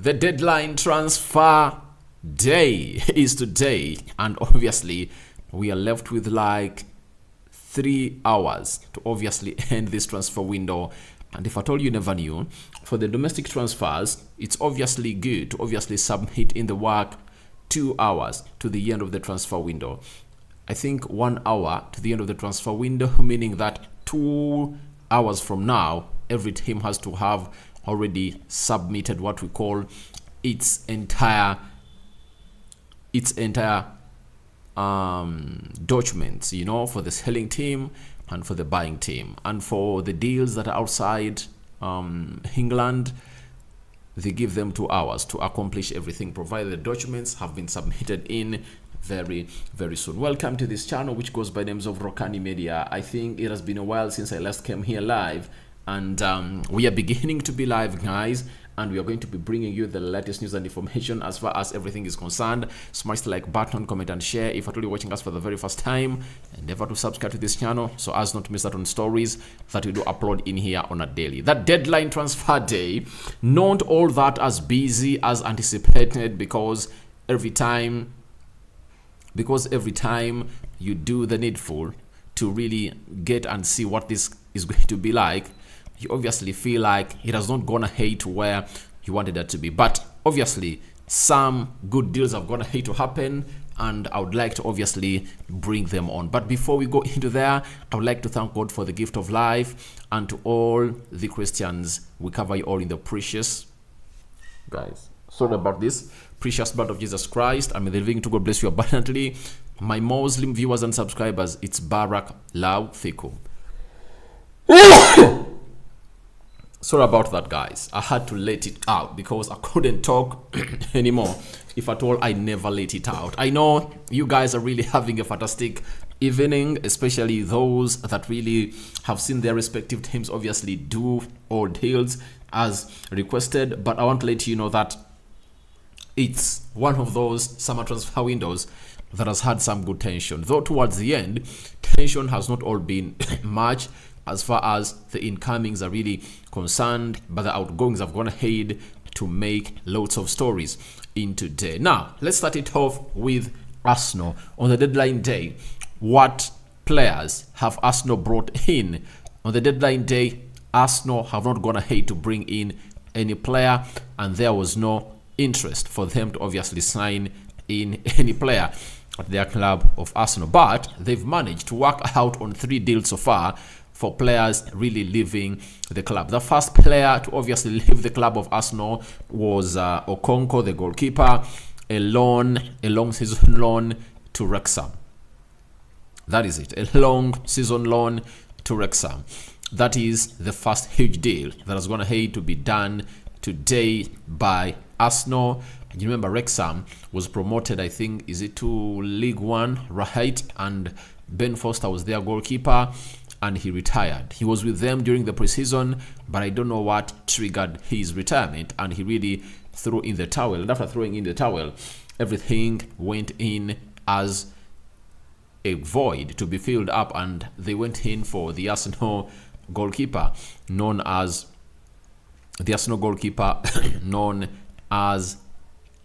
The deadline transfer day is today, and obviously we are left with like 3 hours to obviously end this transfer window. And if at all you never knew, for the domestic transfers, it's obviously good to obviously submit in the work 2 hours to the end of the transfer window. I think 1 hour to the end of the transfer window, meaning that 2 hours from now, every team has to have already submitted what we call its entire documents, you know, for the selling team and for the buying team. And for the deals that are outside England, they give them 2 hours to accomplish everything, provided the documents have been submitted in very soon. Welcome to this channel, which goes by names of Rokani Media. I think it has been a while since I last came here live, and we are beginning to be live, guys, and we are going to be bringing you the latest news and information as far as everything is concerned. Smash the like button, comment and share if you're watching us for the very first time, and never to subscribe to this channel so as not to miss out on stories that we do upload in here on a daily. That deadline transfer day, not all that as busy as anticipated, because every time you do the needful to really get and see what this is going to be like, you obviously feel like it has not gone ahead to where you wanted that to be. But obviously some good deals have gone ahead to happen, and I would like to obviously bring them on. But before we go into there, I would like to thank God for the gift of life, and to all the Christians, we cover you all in the precious, guys, sorry about this, precious blood of Jesus Christ. I may the living to God bless you abundantly. My Muslim viewers and subscribers, it's Barak Lau Thiku. Sorry about that, guys. I had to let it out because I couldn't talk anymore. If at all, I never let it out. I know you guys are really having a fantastic evening, especially those that really have seen their respective teams obviously do all deals as requested. But I want to let you know that it's one of those summer transfer windows that has had some good tension. Though towards the end, tension has not all been much as far as the incomings are really concerned, but the outgoings have gone ahead to make lots of stories in today. Now, let's start it off with Arsenal. On the deadline day, what players have Arsenal brought in? On the deadline day, Arsenal have not gone ahead to bring in any player, and there was no interest for them to obviously sign in any player at their club of Arsenal. But they've managed to work out on 3 deals so far for players really leaving the club. The first player to obviously leave the club of Arsenal was Okonkwo, the goalkeeper, a long season loan to Wrexham. That is it, a long season loan to Wrexham. That is the first huge deal that is going to be done today by Arsenal. And you remember Wrexham was promoted, I think, is it to League One, right? And Ben Foster was their goalkeeper, and he retired. He was with them during the preseason, but I don't know what triggered his retirement, and he really threw in the towel. And after throwing in the towel, everything went in as a void to be filled up, and they went in for the Arsenal goalkeeper known as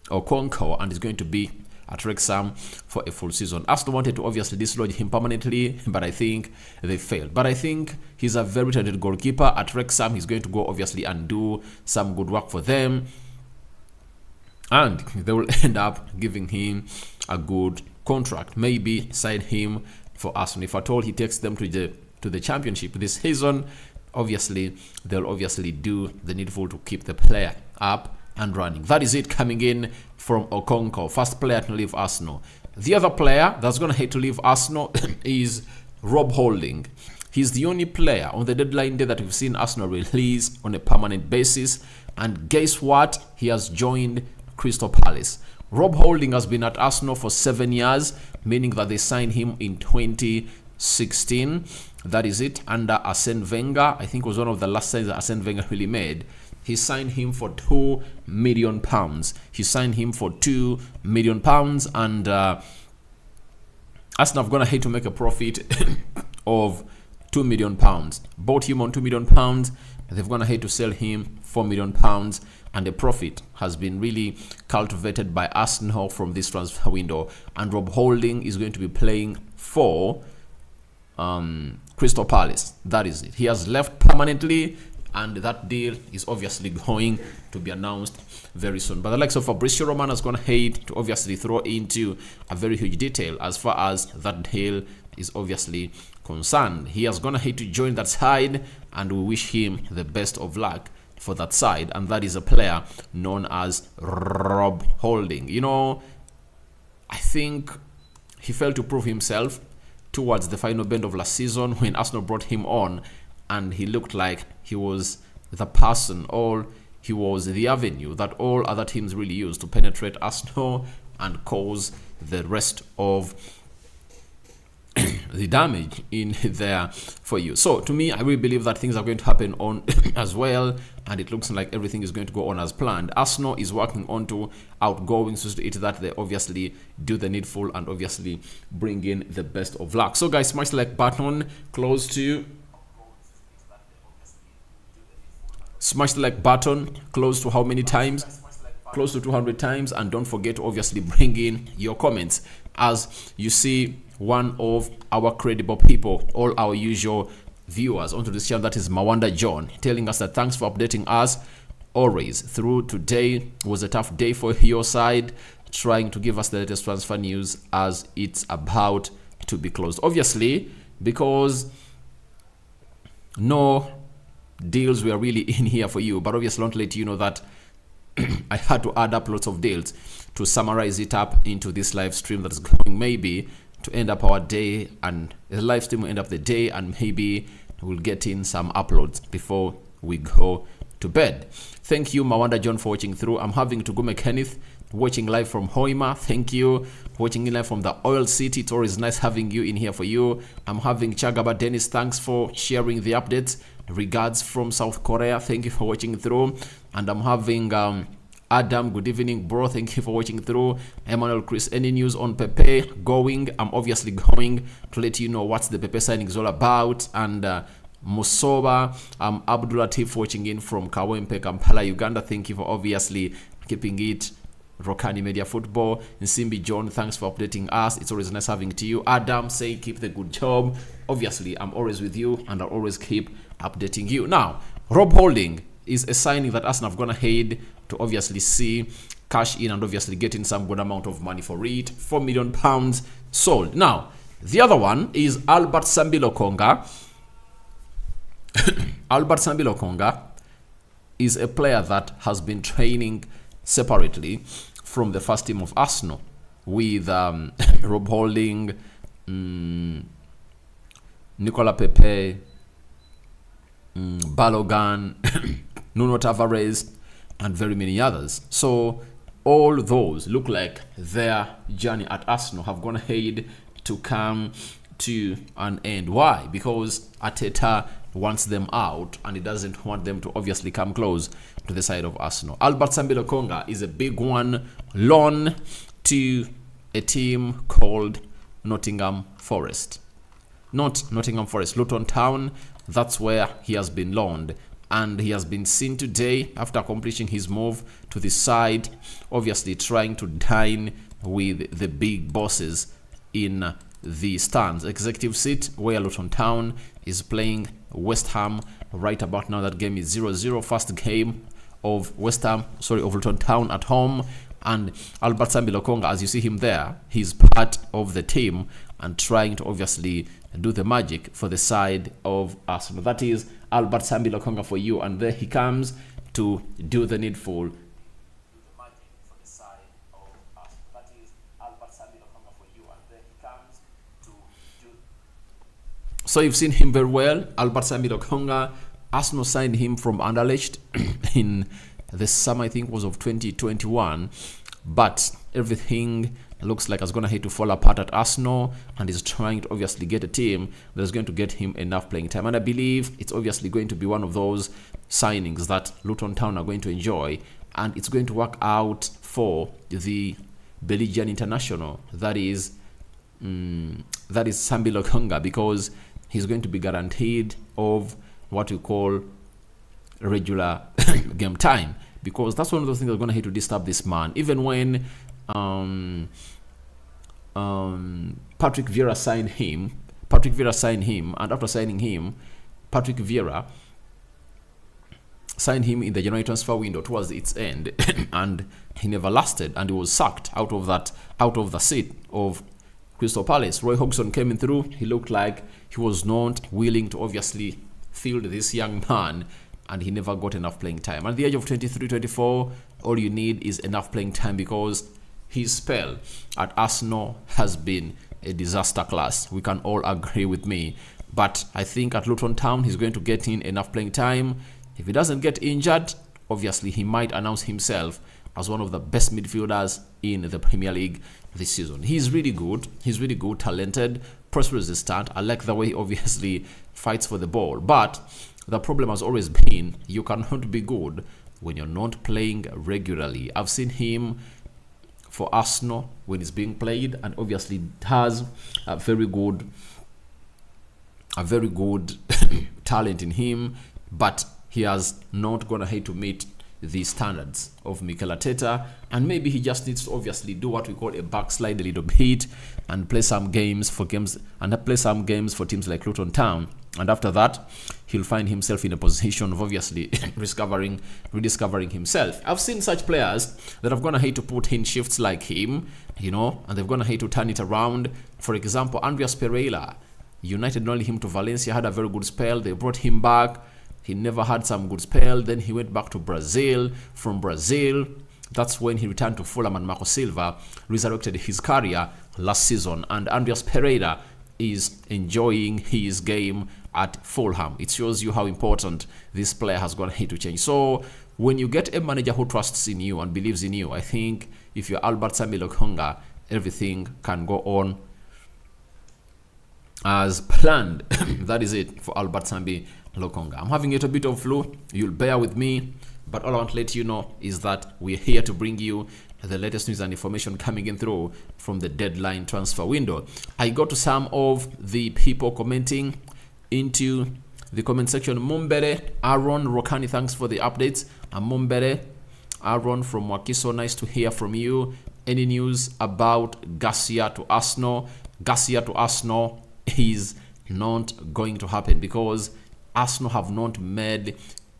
Okonkwo, and is going to be at Wrexham for a full season. Arsenal wanted to obviously dislodge him permanently, but I think they failed. But I think he's a very talented goalkeeper. At Wrexham, he's going to go obviously and do some good work for them, and they will end up giving him a good contract. Maybe sign him for Arsenal. If at all he takes them to the championship this season, obviously they'll obviously do the needful to keep the player up and running. That is it coming in from Okonkwo, first player to leave Arsenal. The other player that's going to hate to leave Arsenal is Rob Holding. He's the only player on the deadline day that we've seen Arsenal release on a permanent basis, and guess what? He has joined Crystal Palace. Rob Holding has been at Arsenal for 7 years, meaning that they signed him in 2016. That is it, under Arsene Wenger. I think it was one of the last signs that Arsene Wenger really made. He signed him for £2 million. He signed him for £2 million, and Arsenal have gone ahead to make a profit of £2 million. Bought him on £2 million, they've gone ahead to sell him £4 million, and the profit has been really cultivated by Arsenal from this transfer window. And Rob Holding is going to be playing for Crystal Palace. That is it. He has left permanently, and that deal is obviously going to be announced very soon. But the likes of Fabrizio Romano has gone ahead to obviously throw into a very huge detail as far as that deal is obviously concerned. He has gone ahead to join that side, and we wish him the best of luck for that side, and that is a player known as Rob Holding. You know, I think he failed to prove himself towards the final bend of last season when Arsenal brought him on, and he looked like he was the person, or he was the avenue that all other teams really use to penetrate Arsenal and cause the rest of the damage in there for you. So to me, I really believe that things are going to happen on as well, and it looks like everything is going to go on as planned. Arsenal is working on to outgoing, so it's that they obviously do the needful and obviously bring in the best of luck. So guys, smash the like button, close to how many times? Close to 200 times. And don't forget to obviously bring in your comments. As you see, one of our credible people, all our usual viewers onto this channel, that is Mawanda John, telling us that thanks for updating us always through. Today was a tough day for your side, trying to give us the latest transfer news as it's about to be closed. Obviously, because no deals were really in here for you, but obviously don't let you know that I had to add up lots of deals to summarize it up into this live stream that is going maybe to end up our day, and the live stream will end up the day, and maybe we'll get in some uploads before we go to bed. Thank you, Mawanda John, for watching through. I'm having Tugume Kenneth watching live from Hoima. Thank you. Watching in live from the Oil City. It's always nice having you in here for you. I'm having Chagaba Dennis. Thanks for sharing the updates. Regards from South Korea. Thank you for watching through. And I'm having Adam, good evening, bro. Thank you for watching through. Emmanuel Chris, any news on Pepe going? I'm obviously going to let you know what's the Pepe signing is all about. And Musoba, Abdul Latif watching in from Kawempe, Kampala, Uganda. Thank you for obviously keeping it Rokani Media Football. Nsimbi John, thanks for updating us. It's always nice having to you. Adam, say keep the good job. Obviously, I'm always with you, and I'll always keep updating you. Now, Rob Holding is a signing that Arsenal have gone ahead to obviously see cash in and obviously getting some good amount of money for it. £4 million sold. Now, the other one is Albert Sambi Lokonga. Albert Sambi Lokonga is a player that has been training separately from the first team of Arsenal with Rob Holding, Nicola Pepe, Balogan, Nuno Tavares, and very many others. So all those look like their journey at Arsenal have gone ahead to come to an end. Why? Because Arteta wants them out, and he doesn't want them to obviously come close to the side of Arsenal. Albert Sambi Lokonga is a big one, loan to a team called Nottingham Forest. Not Nottingham Forest, Luton Town. That's where he has been loaned, and he has been seen today after accomplishing his move to the side, obviously trying to dine with the big bosses in the stands, executive seat, where Luton Town is playing West Ham right about now. That game is 0-0, first game of of Luton Town at home. And Albert Sambi Lokonga, as you see him there, he's part of the team and trying to obviously do the magic for the side of Arsenal. That is Albert Sambi Lokonga for you, and there he comes to do the needful. So you've seen him very well, Albert Sambi Lokonga. Arsenal signed him from Anderlecht in the summer, I think, was of 2021. But everything looks like it's going to hate to fall apart at Arsenal, and is trying to obviously get a team that's going to get him enough playing time. And I believe it's obviously going to be one of those signings that Luton Town are going to enjoy, and it's going to work out for the Belgian international. That is Sambi Lokonga, because he's going to be guaranteed of what we call regular game time, because that's one of those things that's going to hate to disturb this man. Even when Patrick Vieira signed him, and after signing him, Patrick Vieira signed him in the January transfer window towards its end, and he never lasted, and he was sacked out of the seat of Crystal Palace. Roy Hodgson came in through. He looked like he was not willing to obviously field this young man, and he never got enough playing time. At the age of 23, 24, all you need is enough playing time, because his spell at Arsenal has been a disaster class. We can all agree with me. But I think at Luton Town, he's going to get in enough playing time. If he doesn't get injured, obviously he might announce himself as one of the best midfielders in the Premier League this season. He's really good. He's really good, talented, press resistant. I like the way he obviously fights for the ball. But the problem has always been you cannot be good when you're not playing regularly. I've seen him for Arsenal when he's being played, and obviously has a very good talent in him, but he has not gonna hate to meet the standards of Mikel Arteta, and maybe he just needs to obviously do what we call a backslide a little bit and play some games for teams like Luton Town, and after that he'll find himself in a position of obviously rediscovering himself. I've seen such players that have gonna hate to put in shifts like him, you know, and they're gonna hate to turn it around. For example, Andreas Pereira, United loaned him to Valencia, had a very good spell. They brought him back. He never had some good spell. Then he went back to Brazil. From Brazil, that's when he returned to Fulham, and Marco Silva resurrected his career last season. And Andreas Pereira is enjoying his game at Fulham. It shows you how important this player has got to change. So when you get a manager who trusts in you and believes in you, I think if you're Albert Sambi Lokonga, everything can go on as planned. That is it for Albert Sambi Lokonga. I'm having a little bit of flu. You'll bear with me, but all I want to let you know is that we're here to bring you the latest news and information coming in through from the deadline transfer window. I got to some of the people commenting into the comment section. Mumbere, Aaron, Rokani, thanks for the updates. And Mumbere, Aaron from Wakiso, nice to hear from you. Any news about Garcia to Arsenal? Garcia to Arsenal is not going to happen, because Arsenal have not made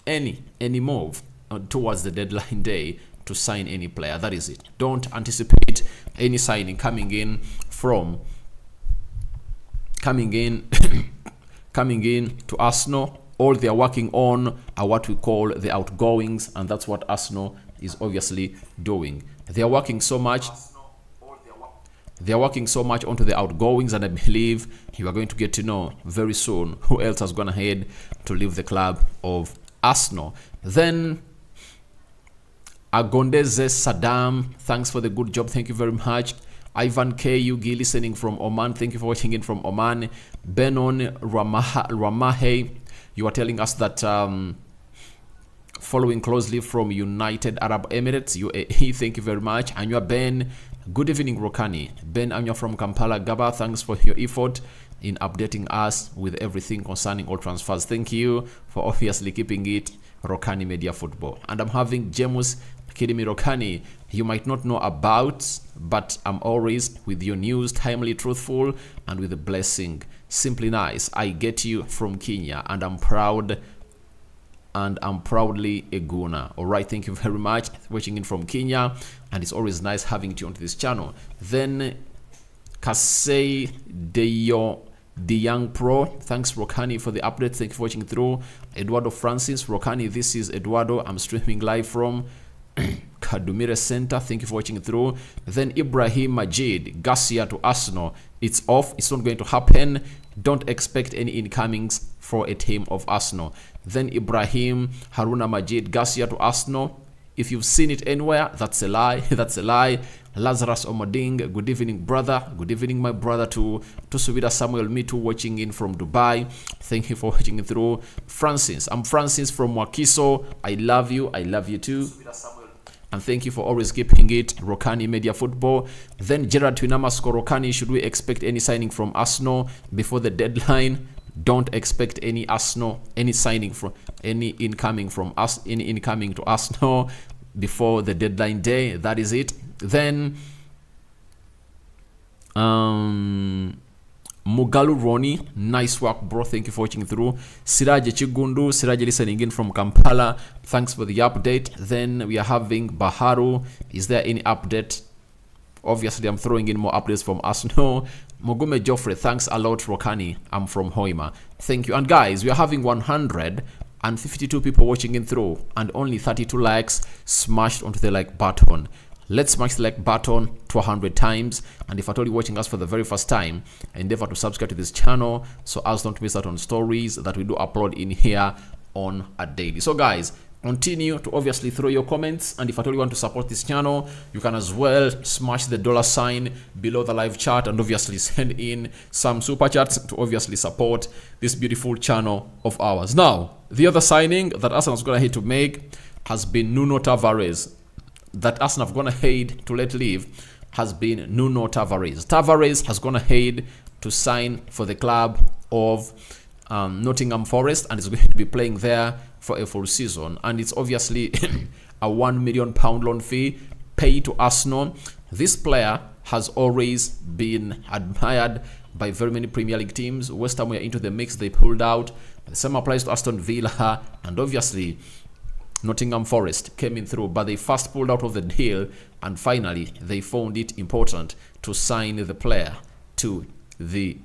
any move towards the deadline day to sign any player. That is it. Don't anticipate any signing coming in to Arsenal. All they are working on are what we call the outgoings, and that's what Arsenal is obviously doing. They are working so much. They are working so much onto the outgoings, and I believe you are going to get to know very soon who else has gone ahead to leave the club of Arsenal. Then Agondeze Saddam, thanks for the good job. Thank you very much. Ivan K. Yugi listening from Oman. Thank you for watching in from Oman. Benon Ramahe, you are telling us that following closely from United Arab Emirates, UAE. Thank you very much. Anya Ben, good evening Rokani. Ben Anya from Kampala, Gaba, thanks for your effort in updating us with everything concerning all transfers. Thank you for obviously keeping it Rokani Media Football. And I'm having James Kidimi Rokani, you might not know about, but I'm always with your news, timely, truthful, and with a blessing. Simply nice. I get you from Kenya, and I'm proud, and I'm proudly a Guna. All right, thank you very much for watching in from Kenya, and it's always nice having you onto this channel. Then Kasei Deyo, the young pro, thanks Rokani for the update. Thank you for watching through. Eduardo Francis Rokani, this is Eduardo. I'm streaming live from Kadumire Center. Thank you for watching through. Then Ibrahim Majid, Garcia to Arsenal, it's off. It's not going to happen. Don't expect any incomings for a team of Arsenal. Then Ibrahim Haruna Majid, Garcia to Arsenal, if you've seen it anywhere, that's a lie. That's a lie. Lazarus Omading, good evening brother. Good evening my brother to Subida Samuel, me too, watching in from Dubai. Thank you for watching it through. Francis, I'm Francis from Wakiso. I love you too. And thank you for always keeping it Rokani Media Football. Then Gerard Twinamasko Rokani, should we expect any signing from Arsenal before the deadline? Don't expect any Arsenal, any signing from any incoming from us, any incoming to Arsenal before the deadline day. That is it. Then Mugalu Roni, nice work, bro. Thank you for watching through. Siraje Chigundu, Siraje listening in from Kampala. Thanks for the update. Then we are having Baharu. Is there any update? Obviously, I'm throwing in more updates from Arsenal. Mogume Joffrey, thanks a lot, Rokani. I'm from Hoima. Thank you. And guys, we are having 152 people watching in through and only 32 likes smashed onto the like button. Let's smash the like button to 100 times. And if at all you're watching us for the very first time, endeavor to subscribe to this channel so as don't miss out on stories that we do upload in here on a daily. So guys, continue to obviously throw your comments, and if at all you want to support this channel, you can as well smash the $sign below the live chat and obviously send in some super chats to obviously support this beautiful channel of ours. Now, the other signing that Arsenal is going to hate to make has been Nuno Tavares. That Arsenal have gone ahead to let leave has been Nuno Tavares. Tavares has gone ahead to sign for the club of Nottingham Forest, and is going to be playing there for a full season. And it's obviously a £1 million loan fee paid to Arsenal. This player has always been admired by very many Premier League teams. West Ham were into the mix, they pulled out. The same applies to Aston Villa, and obviously Nottingham Forest came in through, but they first pulled out of the deal, and finally they found it important to sign the player to the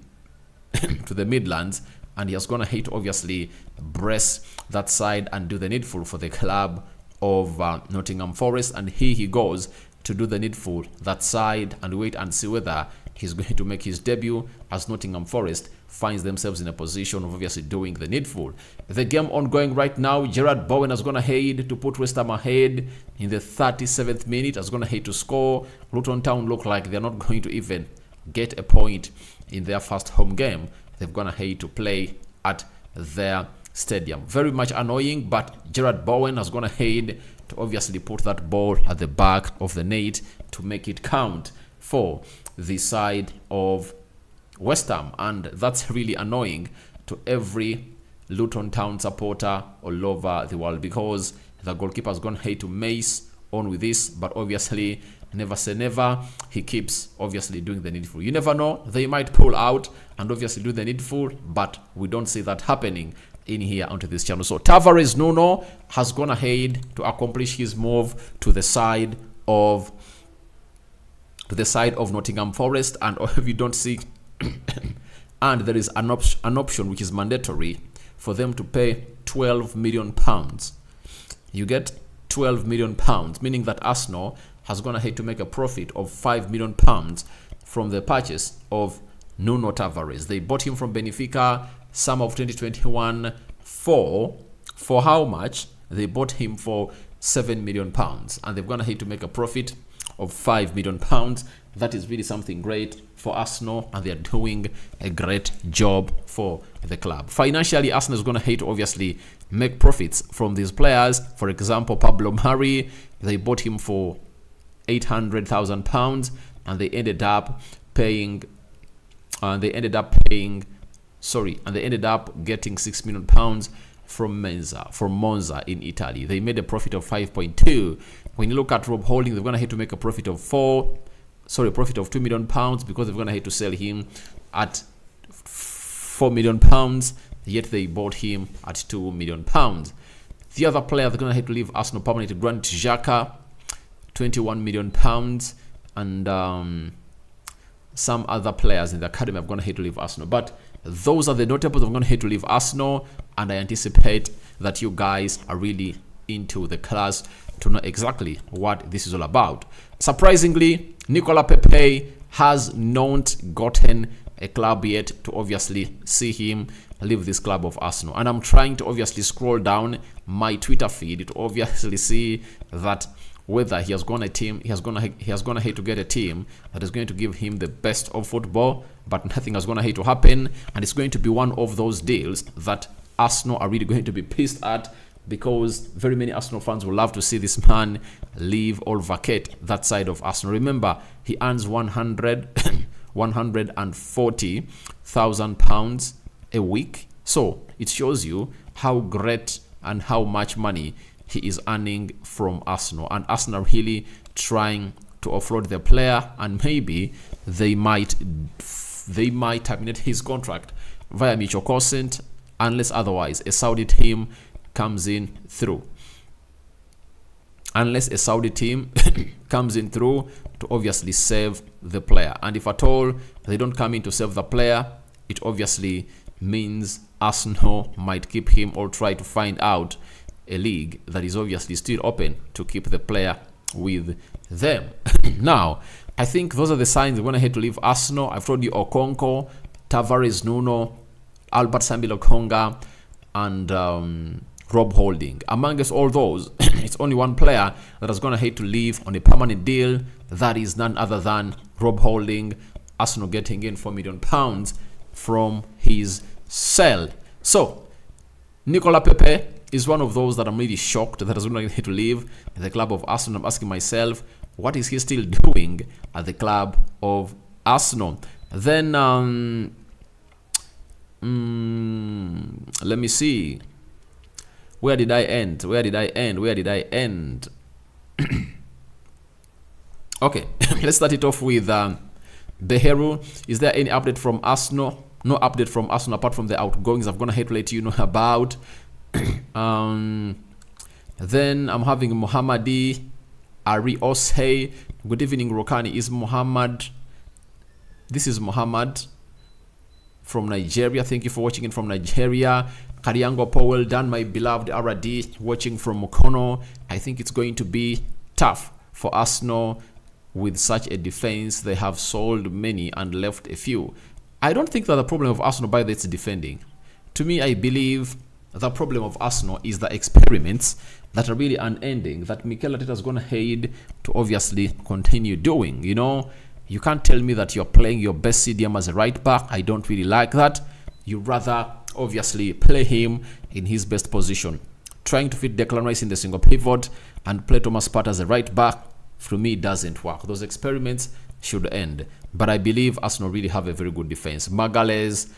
to the Midlands, and he has gone ahead to obviously brace that side and do the needful for the club of Nottingham Forest. And here he goes to do the needful that side, and wait and see whether he's going to make his debut as Nottingham Forest finds themselves in a position of obviously doing the needful. The game ongoing right now. Gerard Bowen has gone ahead to put West Ham ahead in the 37th minute, has gone ahead to score. Luton Town look like they're not going to even get a point in their first home game. They've gone ahead to play at their stadium. Very much annoying, but Gerard Bowen has gone ahead to obviously put that ball at the back of the net to make it count for the side of West Ham, and that's really annoying to every Luton Town supporter all over the world, because the goalkeeper has gone ahead to mace on with this, but obviously never say never. He keeps obviously doing the needful. You never know, they might pull out and obviously do the needful, but we don't see that happening in here onto this channel. So Tavares Nuno has gone ahead to accomplish his move to the side of Nottingham Forest, and if you don't see and there is an option which is mandatory for them to pay £12 million. You get £12 million, meaning that Arsenal has gone ahead to make a profit of £5 million from the purchase of Nuno Tavares. They bought him from Benfica summer of 2021 for how much? They bought him for £7 million, and they've gone ahead to make a profit of £5 million. That is really something great for Arsenal, and they are doing a great job for the club. Financially, Arsenal is going to hate to obviously make profits from these players. For example, Pablo Mari, they bought him for £800,000, and they ended up paying getting £6 million from Monza in Italy. They made a profit of 5.2. When you look at Rob Holding, they're going to have to make a profit of £2 million, because they're going to have to sell him at £4 million, yet they bought him at £2 million. The other player they're going to have to leave Arsenal permanently, Granit Xhaka, £21 million, and some other players in the academy are going to have to leave Arsenal. But those are the notables I'm going to have to leave Arsenal, and I anticipate that you guys are really into the class to know exactly what this is all about. Surprisingly, Nicolas Pepe has not gotten a club yet to obviously see him leave this club of Arsenal, and I'm trying to obviously scroll down my Twitter feed to obviously see that whether he has gone a team, he has gone ahead to get a team that is going to give him the best of football, but nothing has gone ahead to happen, and it's going to be one of those deals that Arsenal are really going to be pissed at, because very many Arsenal fans will love to see this man leave or vacate that side of Arsenal. Remember, he earns £140,000 a week. So it shows you how great and how much money he is earning from Arsenal, and Arsenal really trying to offload the player, and maybe they might terminate his contract via mutual consent unless otherwise a Saudi team comes in through. Unless a Saudi team comes in through to obviously save the player. And if at all they don't come in to save the player, it obviously means Arsenal might keep him or try to find out a league that is obviously still open to keep the player with them. Now, I think those are the signs they're going to have to leave Arsenal. I've told you Okonkwo, Tavares Nuno, Albert Sambi Lokonga, and Rob Holding. Amongst all those, it's only one player that is going to hate to leave on a permanent deal. That is none other than Rob Holding. Arsenal getting in £4 million from his sale. So, Nicola Pepe is one of those that I'm really shocked that is going to hate to leave the club of Arsenal. I'm asking myself, what is he still doing at the club of Arsenal? Then, let me see. Where did I end? Where did I end? Where did I end? Okay, let's start it off with Beheru. Is there any update from Arsenal? No update from Arsenal apart from the outgoings I'm gonna hate to let you know about. Then I'm having Mohammadi Ari Osei. Good evening, Rokani. Is Muhammad? This is Muhammad from Nigeria. Thank you for watching it from Nigeria. Kariango Powell, done, my beloved RD, watching from Mukono. I think it's going to be tough for Arsenal with such a defense. They have sold many and left a few. I don't think that the problem of Arsenal by its defending. To me, I believe the problem of Arsenal is the experiments that are really unending, that Mikel Arteta is going to head to obviously continue doing. You know, you can't tell me that you're playing your best CDM as a right back. I don't really like that. You rather obviously play him in his best position. Trying to fit Declan Rice in the single pivot and play Thomas Partey as a right back, for me, doesn't work. Those experiments should end. But I believe Arsenal really have a very good defense. Magalhaes,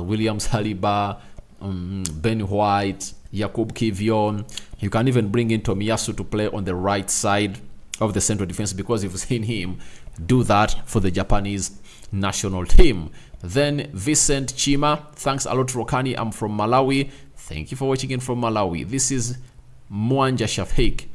Williams Saliba, Ben White, Jakub Kivior. You can even bring in Tomiyasu to play on the right side of the central defense, because you've seen him do that for the Japanese national team. Then Vincent Chima, thanks a lot, Rokani. I'm from Malawi. Thank you for watching in from Malawi. This is Mwanja Shafik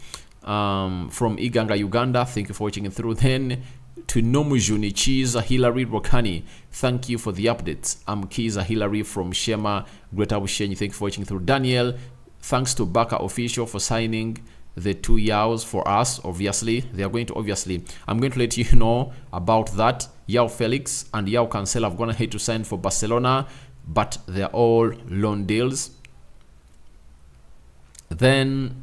from Iganga, Uganda. Thank you for watching it through. Then to Nomujuni Chiza Hillary Rokani, thank you for the updates. I'm Kiza Hillary from Shema, Greater Bushenyi. Thank you for watching through. Daniel, thanks to Baka Official for signing the 2 Yaos for us. Obviously, they are going to I'm going to let you know about that. Yao Felix and Yao Cancel have gone ahead to sign for Barcelona, but they're all loan deals. Then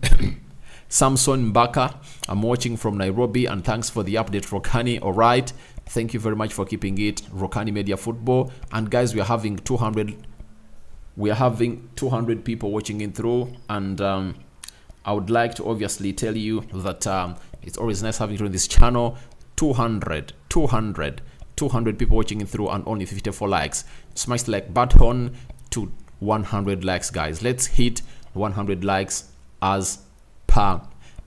Samson Mbaka, I'm watching from Nairobi, and thanks for the update, Rokani. All right, thank you very much for keeping it, Rokani Media Football. And guys, we are having 200 people watching in through, and I would like to obviously tell you that it's always nice having you on this channel. 200 people watching it through, and only 54 likes. Smash the like button to 100 likes, guys. Let's hit 100 likes as per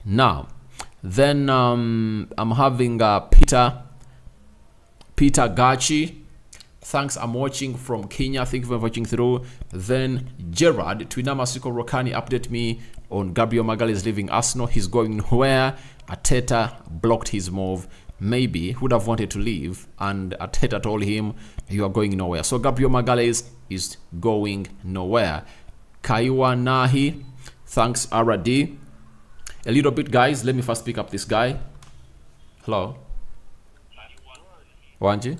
now. Then I'm having Peter Gachi. Thanks, I'm watching from Kenya. Thank you for watching through. Then Gerard Twinama Siko Rokani, update me on Gabriel Magalhaes leaving Arsenal. He's going nowhere. Arteta blocked his move. Maybe he would have wanted to leave, and Arteta told him, you are going nowhere. So Gabriel Magalhaes is going nowhere. Kaiwa Nahi, thanks RD. A little bit, guys. Let me first pick up this guy. Hello. Wanji?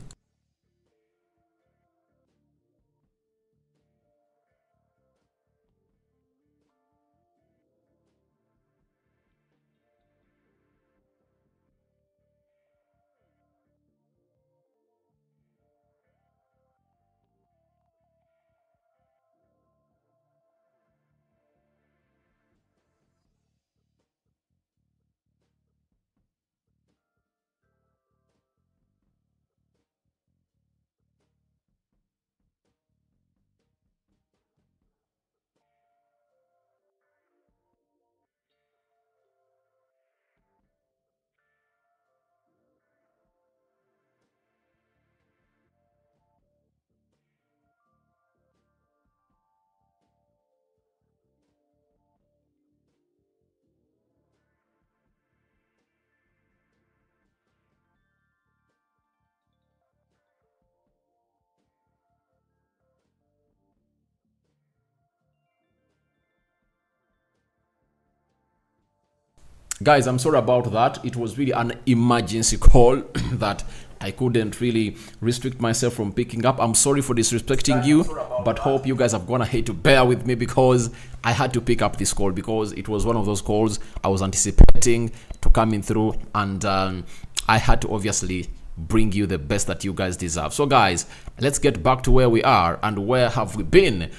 Guys, I'm sorry about that. It was really an emergency call that I couldn't really restrict myself from picking up. I'm sorry for disrespecting you, but hope you guys have gone ahead to bear with me because I had to pick up this call because it was one of those calls I was anticipating to come in through, and I had to obviously bring you the best that you guys deserve. So guys, let's get back to where we are and where have we been.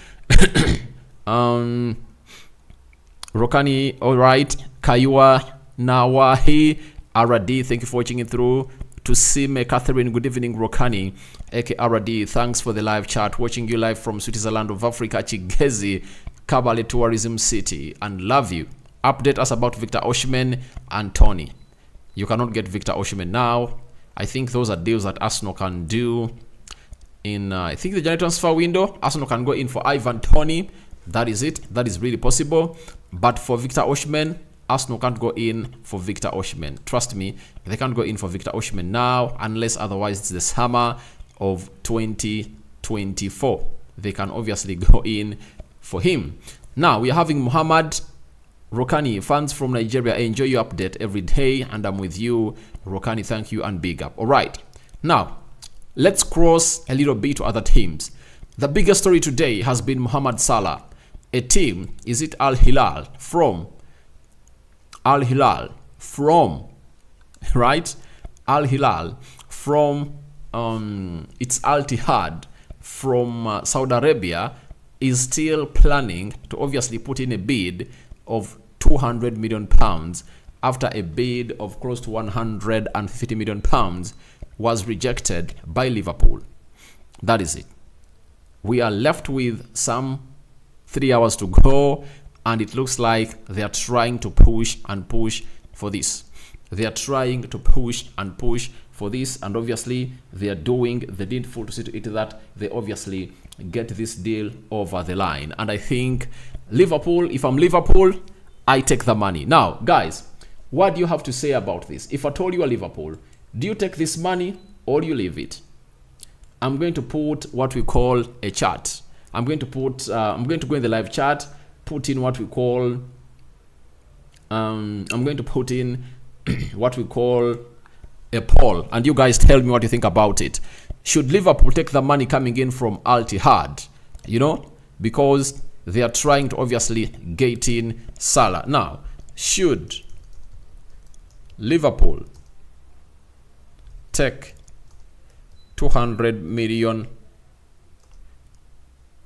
Rokani, all right. Kayua Nawahi Aradi, thank you for watching it through. To see me, Catherine, good evening. Rokani, aka Aradi, thanks for the live chat. Watching you live from Switzerland of Africa, Chigezi, Kabale Tourism City, and love you. Update us about Victor Osimhen and Tony. You cannot get Victor Osimhen now. I think those are deals that Arsenal can do in, I think the January transfer window. Arsenal can go in for Ivan Tony. That is it. That is really possible. But for Victor Osimhen, Arsenal can't go in for Victor Osimhen. Trust me, they can't go in for Victor Osimhen now unless otherwise it's the summer of 2024. They can obviously go in for him. Now we are having Muhammad Rokani, fans from Nigeria. I enjoy your update every day and I'm with you. Rokani, thank you and big up. All right, now let's cross a little bit to other teams. The biggest story today has been Mohamed Salah. A team, is it Al Hilal from right? Al Hilal from it's Al Ittihad from Saudi Arabia is still planning to obviously put in a bid of 200 million pounds after a bid of close to 150 million pounds was rejected by Liverpool. That is it. We are left with some 3 hours to go, and it looks like they are trying to push and push for this. They are trying to push and push for this, and obviously they are doing the needful to see to it that they obviously get this deal over the line. And I think Liverpool, if I'm Liverpool, I take the money. Now, guys, what do you have to say about this? If I told you are Liverpool, do you take this money or do you leave it? I'm going to put what we call a chart. I'm going to put, I'm going to go in the live chat, put in what we call, I'm going to put in what we call a poll, and you guys tell me what you think about it. Should Liverpool take the money coming in from Al Ittihad? You know, because they are trying to obviously get in Salah. Now, should Liverpool take 200 million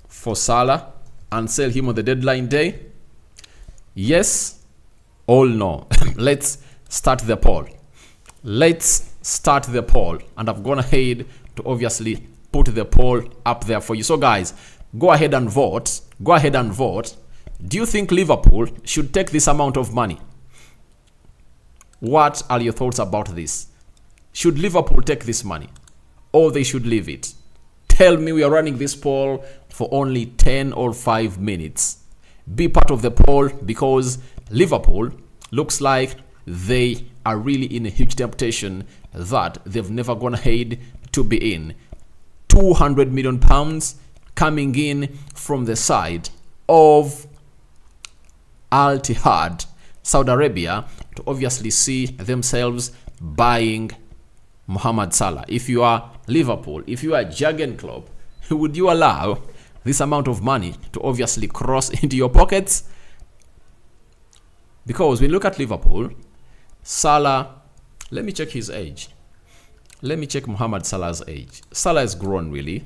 for Salah and sell him on the deadline day? Yes or no? Let's start the poll. Let's start the poll, and I've gone ahead to obviously put the poll up there for you. So guys, go ahead and vote. Go ahead and vote. Do you think Liverpool should take this amount of money? What are your thoughts about this? Should Liverpool take this money or they should leave it? Tell me. We are running this poll for only 10 or 5 minutes. Be part of the poll because Liverpool looks like they are really in a huge temptation that they've never gone ahead to be in. 200 million pounds coming in from the side of Al Ittihad, Saudi Arabia, to obviously see themselves buying Mohamed Salah. If you are Liverpool, if you are Jurgen Klopp, would you allow this amount of money to obviously cross into your pockets? Because when you look at Liverpool, Salah, let me check his age. Let me check Mohamed Salah's age. Salah is grown, really.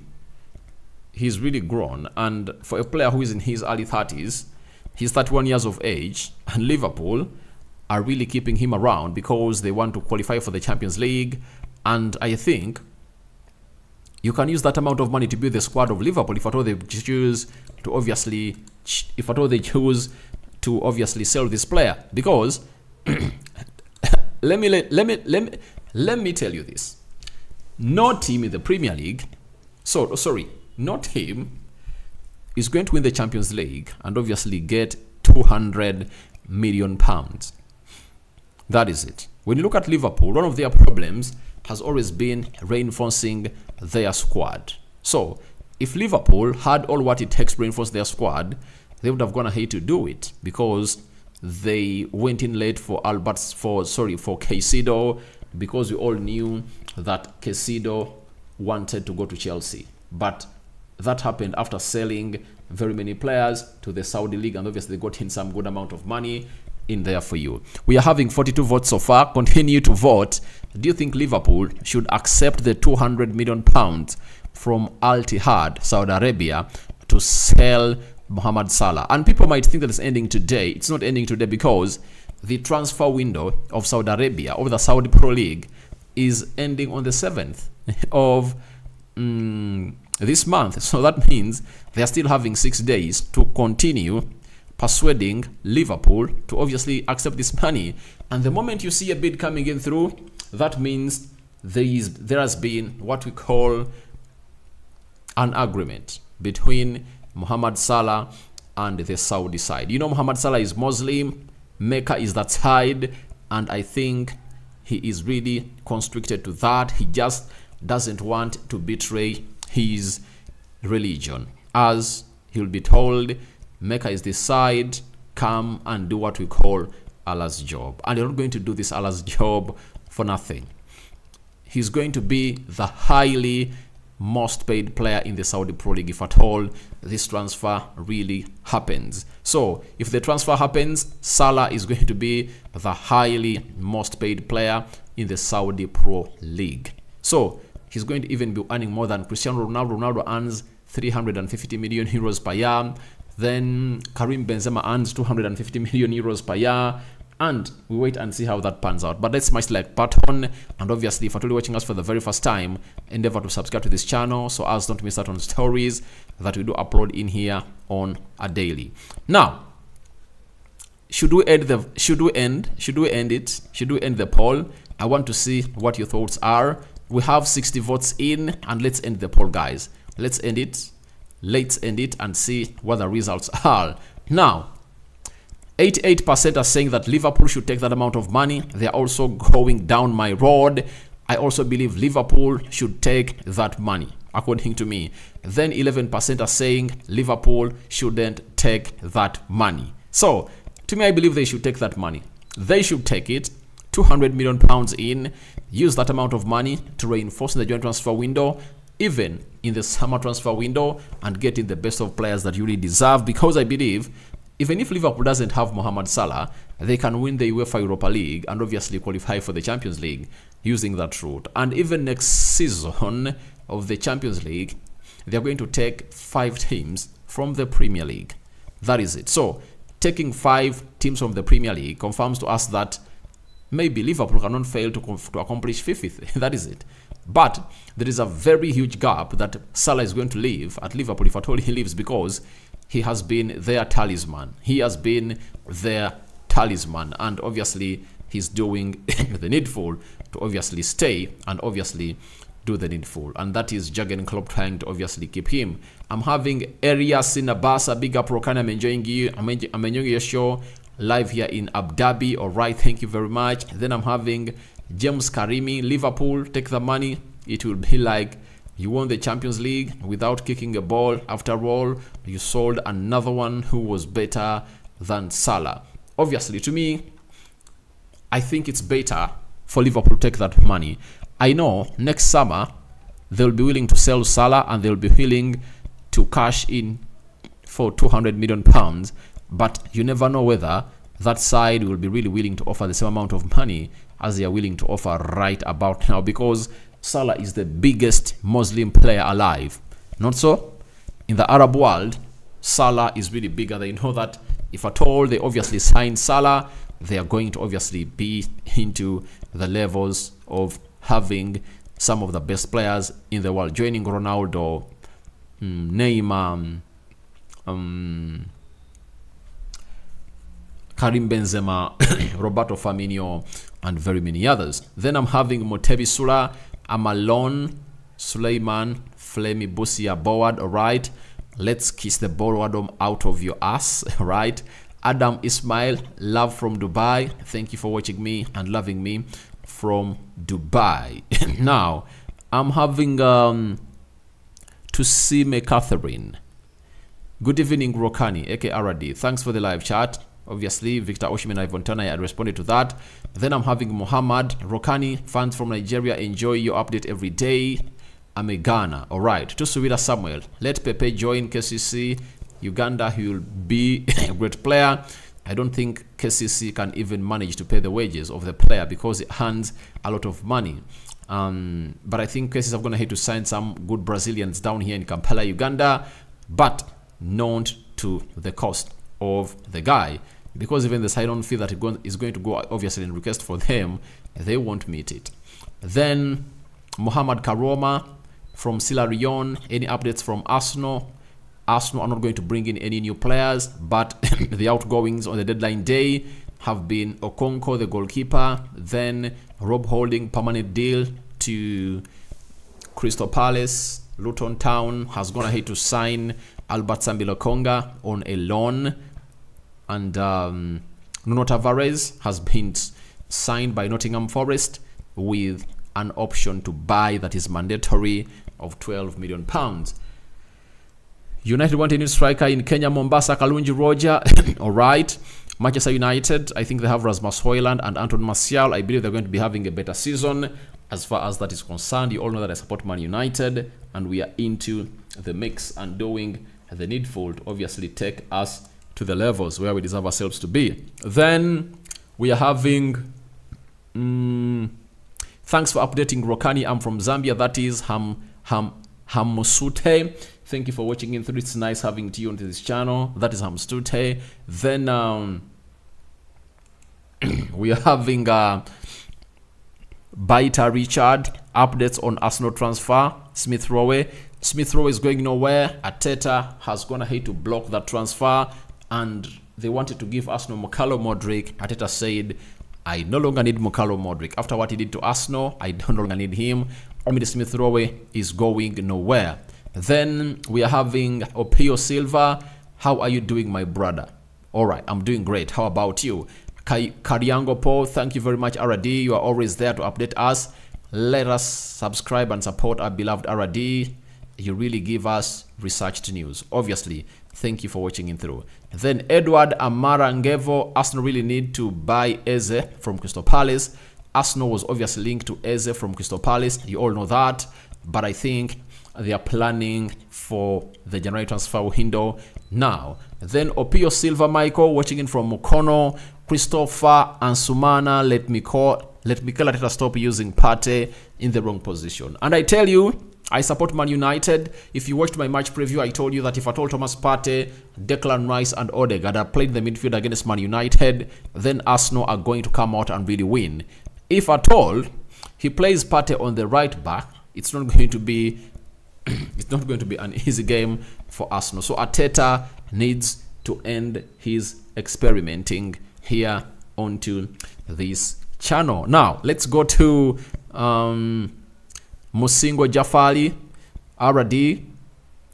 He's really grown. And for a player who is in his early 30s, he's 31 years of age, and Liverpool are really keeping him around because they want to qualify for the Champions League. And I think you can use that amount of money to build the squad of Liverpool if at all they choose to obviously, sell this player. Because let me tell you this: no team in the Premier League, no team is going to win the Champions League and obviously get 200 million pounds. That is it. When you look at Liverpool, one of their problems has always been reinforcing their squad. So if Liverpool had all what it takes to reinforce their squad, they would have gone ahead to do it, because they went in late for for Caicedo, because we all knew that Caicedo wanted to go to Chelsea, but that happened after selling very many players to the Saudi League, and obviously they got in some good amount of money in there for you. We are having 42 votes so far. Continue to vote. Do you think Liverpool should accept the £200 million from Al Ittihad, Saudi Arabia, to sell Mohamed Salah? And people might think that it's ending today. It's not ending today, because the transfer window of Saudi Arabia, or the Saudi Pro League, is ending on the 7th of this month. So that means they are still having 6 days to continue persuading Liverpool to obviously accept this money. And the moment you see a bid coming in through, that means there has been what we call an agreement between Mohamed Salah and the Saudi side. You know, Mohamed Salah is Muslim, Mecca is that side, and I think he is really constricted to that. He just doesn't want to betray his religion, as he'll be told Mecca is this side, come and do what we call Allah's job. And you're not going to do this Allah's job for nothing. He's going to be the highly most paid player in the Saudi Pro League, if at all this transfer really happens. So if the transfer happens, Salah is going to be the highly most paid player in the Saudi Pro League. So he's going to even be earning more than Cristiano Ronaldo. Ronaldo earns 350 million euros per year. Then Karim Benzema earns 250 million euros per year. And we wait and see how that pans out. But let's smash the like button. And obviously, if you're totally watching us for the very first time, endeavor to subscribe to this channel so as don't miss out on stories that we do upload in here on a daily. Now, should we end the poll? I want to see what your thoughts are. We have 60 votes in, and let's end the poll, guys. Let's end it. Let's end it and see what the results are. Now, 88% are saying that Liverpool should take that amount of money. They are also going down my road. I also believe Liverpool should take that money, according to me. Then 11% are saying Liverpool shouldn't take that money. So, to me, I believe they should take that money. They should take it, £200 million in, use that amount of money to reinforce the joint transfer window, even in the summer transfer window, and get in the best of players that you really deserve, because I believe even if Liverpool doesn't have Mohamed Salah, they can win the UEFA Europa League and obviously qualify for the Champions League using that route. And even next season of the Champions League, they're going to take 5 teams from the Premier League. That is it. So, taking 5 teams from the Premier League confirms to us that maybe Liverpool cannot fail to accomplish 5th. That is it. But there is a very huge gap that Salah is going to leave at Liverpool, if at all he leaves, because he has been their talisman. He has been their talisman, and obviously he's doing the needful to obviously stay and obviously do the needful, and that is Jurgen Klopp trying to obviously keep him. I'm having Elias Sinabasa, big up Rokan. I'm enjoying you. I'm enjoying your show live here in Abu Dhabi. All right, thank you very much. Then I'm having James Karimi, Liverpool take the money. It will be like you won the Champions League without kicking a ball. After all, you sold another one who was better than Salah. Obviously, to me, I think it's better for Liverpool to take that money. I know next summer they'll be willing to sell Salah and they'll be willing to cash in for £200 million, but you never know whether that side will be really willing to offer the same amount of money as they are willing to offer right about now, because Salah is the biggest Muslim player alive. Not so? In the Arab world, Salah is really bigger. They know that if at all they obviously sign Salah, they are going to obviously be into the levels of having some of the best players in the world, joining Ronaldo, Neymar, Karim Benzema, Roberto Firmino, and very many others. Then I'm having Motebi Sula, Amalon, Suleiman, Flemi Busia Board. All right, let's kiss the boredom out of your ass. All right, Adam Ismail, love from Dubai. Thank you for watching me and loving me from Dubai. Now, I'm having Tusime Catherine. Good evening, Rokani, aka Aradi. Thanks for the live chat. Obviously, Victor Osimhen, Ivan Toney, I responded to that. Then I'm having Muhammad Rokani, fans from Nigeria, enjoy your update every day. I'm a Ghana. All right. Tusuwira Samuel, let Pepe join KCC. Uganda, he will be a great player. I don't think KCC can even manage to pay the wages of the player because it earns a lot of money. But I think KCC are going to have to sign some good Brazilians down here in Kampala, Uganda, but not to the cost of the guy, because even the sign-on fee that is going to go obviously in request for them, they won't meet it. Then Mohamed Karoma from Sierra, any updates from Arsenal? Arsenal are not going to bring in any new players, but the outgoings on the deadline day have been Okonkwo, the goalkeeper, then Rob Holding, permanent deal to Crystal Palace. Luton Town has gone ahead to sign Albert Sambi-Lokonga on a loan, and Nuno Tavares has been signed by Nottingham Forest with an option to buy that is mandatory of £12 million. United want a new striker in Kenya, Mombasa, Kalunji Roger. All right. Manchester United, I think they have Rasmus Højlund and Anton Martial. I believe they're going to be having a better season as far as that is concerned. You all know that I support Man United, and we are into the mix and doing the needful to obviously take us to the levels where we deserve ourselves to be. Then we are having thanks for updating Rokani. I'm from Zambia. That is Hamusute. Thank you for watching in through. It's nice having you on this channel. That is Hamstute. Then we are having Baita Richard, updates on Arsenal transfer. Smith Rowe is going nowhere. Arteta has gone ahead to block that transfer, and they wanted to give Arsenal Mykhailo Mudryk. Arteta said, I no longer need Mykhailo Mudryk. After what he did to Arsenal, I no longer need him. Omid Smith Rowe is going nowhere. Then we are having Opio Silva. How are you doing, my brother? All right, I'm doing great. How about you? Kariango Paul, thank you very much, RD. You are always there to update us. Let us subscribe and support our beloved RD. You really give us researched news. Obviously, thank you for watching in through. Then Edward Amara Ngevo, Arsenal really need to buy Eze from Crystal Palace. Arsenal was obviously linked to Eze from Crystal Palace. You all know that. But I think they are planning for the January transfer window now. Then Opio Silva Michael, watching in from Mukono. Christopher Ansumana, let Mikel Arteta stop using Partey in the wrong position. And I tell you, I support Man United. If you watched my match preview, I told you that if at all Thomas Partey, Declan Rice and Odegaard are playing the midfield against Man United, then Arsenal are going to come out and really win. If at all he plays Partey on the right back, it's not going to be an easy game for Arsenal. So Arteta needs to end his experimenting here onto this channel. Now let's go to Musingo Jafali. RD,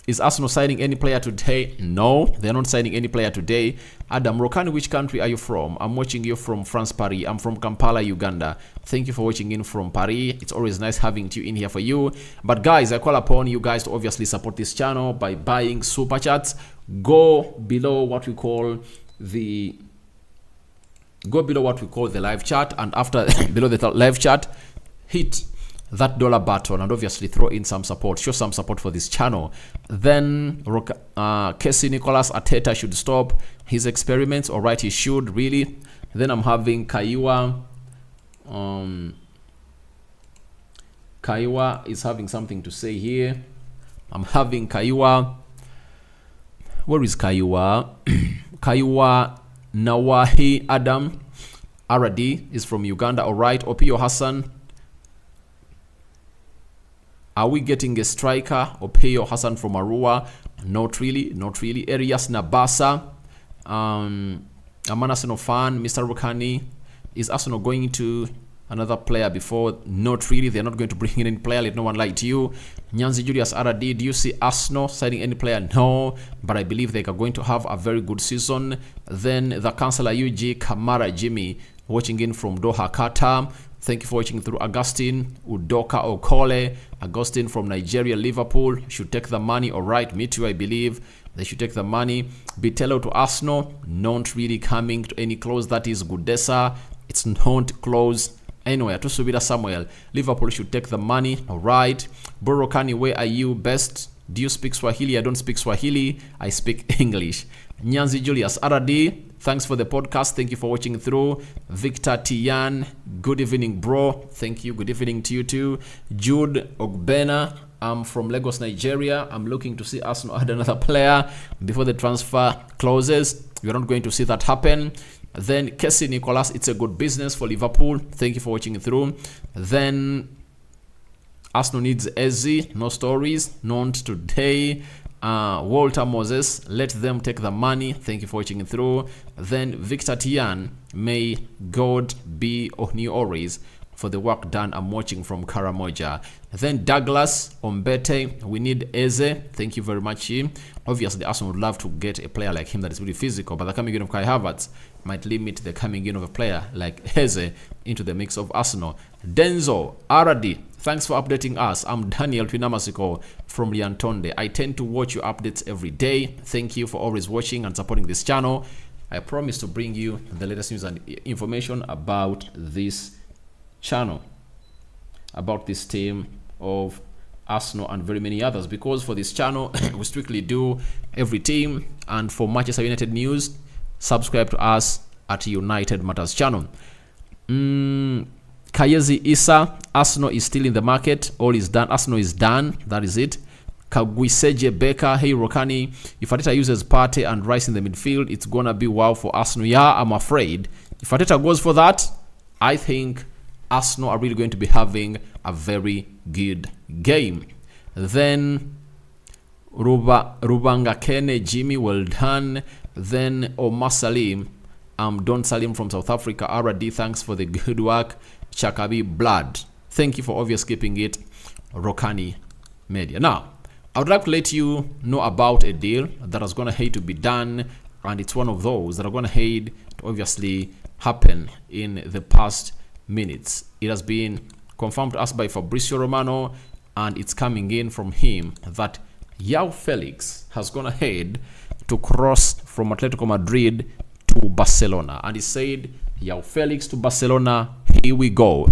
is Arsenal signing any player today? No, they're not signing any player today. Adam Rokani, which country are you from? I'm watching you from France, Paris. I'm from Kampala, Uganda. Thank you for watching in from Paris. It's always nice having you in here for you. But guys, I call upon you guys to obviously support this channel by buying super chats. Go below what we call the live chat, and after below the live chat, hit that dollar button and obviously throw in some support, show some support for this channel. Then Casey Nicholas, Arteta should stop his experiments. All right, he should really. Then I'm having Kaiwa. Kaiwa is having something to say here. I'm having Kaiwa. Where is Kaiwa? Kaiwa Nawahi Adam. RD is from Uganda. All right, Opio Hassan. Are we getting a striker? Opio Hassan from Arua? Not really, not really. Elias Nabasa. I'm an Arsenal fan. Mr. Rukani. Is Arsenal going to another player before? Not really. They're not going to bring in any player. Let no one lie to you. Nyanzi Julius RD. Do you see Arsenal signing any player? No. But I believe they are going to have a very good season. Then the Councillor UG Kamara Jimmy. watching in from Doha, Qatar. Thank you for watching through Augustine, Udoka Okole, Augustine from Nigeria, Liverpool. Should take the money. All right, me too, I believe. They should take the money. Bitello to Arsenal, not really coming to any close. That is Gudesa. It's not close anywhere. To Subida Samuel, Liverpool should take the money. All right. Borokani, where are you best? Do you speak Swahili? I don't speak Swahili. I speak English. Nyanzi Julius, RD, thanks for the podcast. Thank you for watching through. Victor Tian, good evening, bro. Thank you. Good evening to you too. Jude Ogbena, I'm from Lagos, Nigeria. I'm looking to see Arsenal add another player before the transfer closes. You're not going to see that happen. Then Casey Nicholas, it's a good business for Liverpool. Thank you for watching through. Then Arsenal needs Eze, no stories, not today. Walter Moses, let them take the money. Thank you for watching through. Then Victor Tian, may God be on you always for the work done. I'm watching from Karamoja. Then Douglas Ombete, we need Eze. Thank you very much. Obviously, Arsenal would love to get a player like him that is really physical, but the coming in of Kai Havertz might limit the coming in of a player like Eze into the mix of Arsenal. Denzo Aradi, thanks for updating us. I'm Daniel Twinamasiko from Liantonde. I tend to watch your updates every day. Thank you for always watching and supporting this channel. I promise to bring you the latest news and information about this channel, about this team of Arsenal and very many others, because for this channel we strictly do every team. And for Manchester United news, subscribe to us at United Matters channel. Kayezi Issa, Arsenal is still in the market. All is done. Arsenal is done. That is it. Kagwiseje Becker, hey Rokani, if Arteta uses Partey and Rice in the midfield, it's gonna be wow for Arsenal. Yeah, I'm afraid if Arteta goes for that, I think Arsenal are really going to be having a very good game. Then Rubangakene Jimmy, well done. Then Omar Salim, Don Salim from South Africa, RD, thanks for the good work. Chakabi Blood, thank you for obvious keeping it. Rokani Media. Now, I would like to let you know about a deal that is going to hate to be done, and it's one of those that are going to hate to obviously happen in the past minutes. It has been confirmed to us by Fabrizio Romano, and it's coming in from him that João Felix has gone ahead to cross from Atletico Madrid to Barcelona, and he said, João Felix to Barcelona, here we go.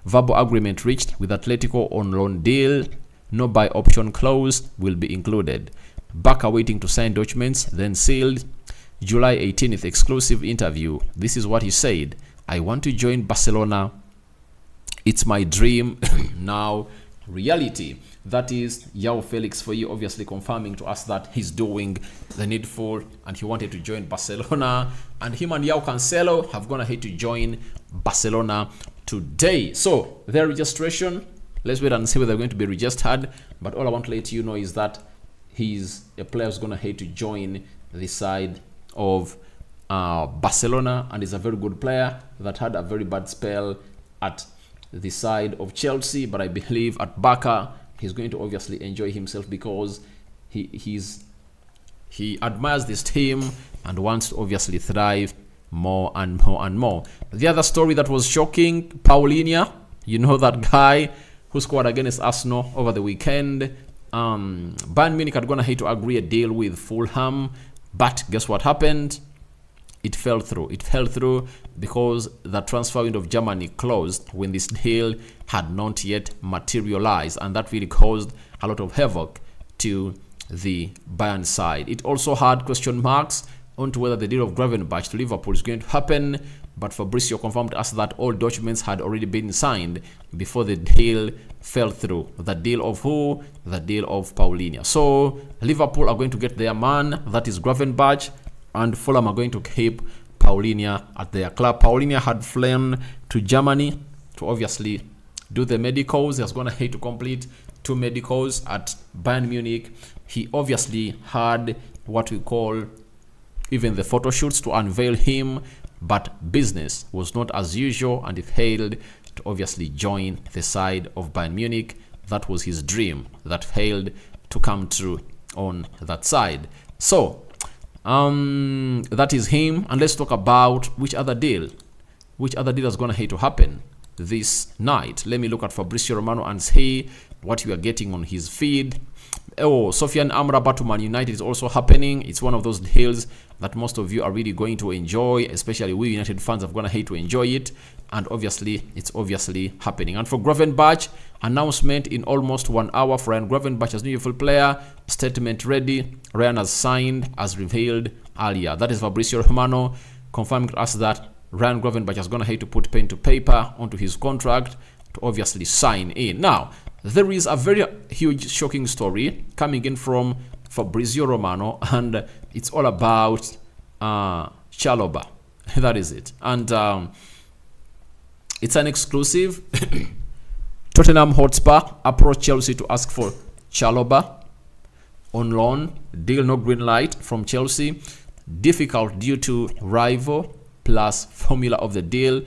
Verbal agreement reached with Atletico on loan deal. No buy option clause will be included. Barca waiting to sign documents, then sealed. July 18th exclusive interview. This is what he said. I want to join Barcelona. It's my dream now reality. That is João Felix for you, obviously confirming to us that he's doing the needful and he wanted to join Barcelona, and him and João Cancelo have gone ahead to join Barcelona today. So their registration, let's wait and see whether they're going to be registered, but all I want to let you know is that he's a player who's going to head to join the side of Barcelona, and is a very good player that had a very bad spell at the side of Chelsea, but I believe at Barca he's going to obviously enjoy himself because he admires this team and wants to obviously thrive more and more and more. The other story that was shocking, Paulinho, you know that guy who scored against Arsenal over the weekend. Bayern Munich had gone ahead to agree a deal with Fulham, but guess what happened? It fell through. It fell through because the transfer window of Germany closed when this deal had not yet materialized, and that really caused a lot of havoc to the Bayern side. It also had question marks onto whether the deal of Gravenberch to Liverpool is going to happen, but Fabrizio confirmed to us that all documents had already been signed before the deal fell through. The deal of who? The deal of Paulinho. So Liverpool are going to get their man, that is Gravenberch, and Fulham are going to keep Paulinho at their club. Paulinho had flown to Germany to obviously do the medicals. He has gone ahead to complete 2 medicals at Bayern Munich. He obviously had what we call even the photo shoots to unveil him, but business was not as usual, and he failed to obviously join the side of Bayern Munich. That was his dream that failed to come true on that side. So that is him, and let's talk about which other deal which other deal is going to hate to happen this night? Let me look at Fabrizio Romano and see what we are getting on his feed. Oh, Sofiane Amrabat to Man United is also happening. It's one of those deals that most of you are really going to enjoy, especially we United fans are going to hate to enjoy it. And obviously, it's obviously happening. And for Gravenberch, announcement in almost 1 hour for Ryan Gravenberch as new full player. Statement ready. Ryan has signed as revealed earlier. That is Fabrizio Romano confirming to us that Ryan Gravenberch is going to hate to put pen to paper onto his contract to obviously sign in. Now, there is a very huge shocking story coming in from Fabrizio Romano, and it's all about Chalobah. That is it. And it's an exclusive. Tottenham Hotspur approached Chelsea to ask for Chalobah on loan. Deal no green light from Chelsea. Difficult due to rival plus formula of the deal.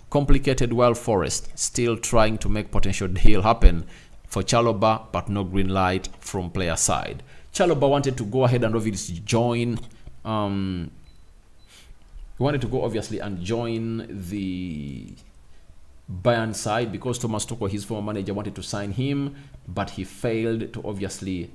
Complicated while Forest still trying to make potential deal happen for Chalobah, but no green light from player side. Chalobah wanted to go ahead and obviously join. He wanted to go obviously and join the Bayern side because Thomas Tuchel, his former manager, wanted to sign him, but he failed to obviously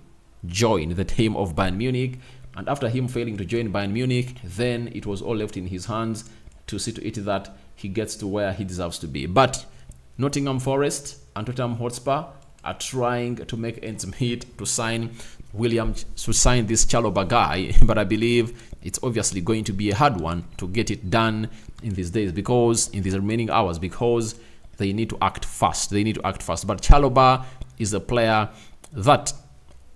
join the team of Bayern Munich. And after him failing to join Bayern Munich, then it was all left in his hands to see to it that he gets to where he deserves to be. But Nottingham Forest and Tottenham Hotspur are trying to make ends meet to sign this Chalobah guy. But I believe it's obviously going to be a hard one to get it done in these days, because in these remaining hours, because they need to act fast. They need to act fast. But Chalobah is a player that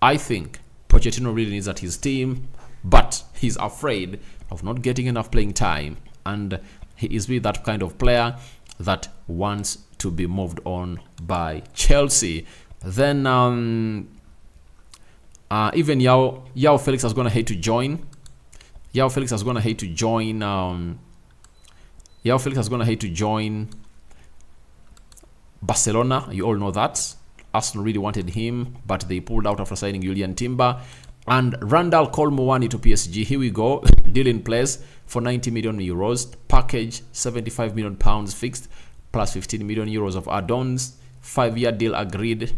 I think Pochettino really needs at his team, but he's afraid of not getting enough playing time, and he is really that kind of player that wants to be moved on by Chelsea. Then even João Felix is going to hate to join. João Felix is going to hate to join. João Felix is going to hate to join Barcelona. You all know that. Arsenal really wanted him, but they pulled out after signing Julian Timber. And Randall Colmouani to PSG. Here we go. Deal in place for 90 million euros. Package 75 million pounds fixed plus 15 million euros of add-ons. 5-year deal agreed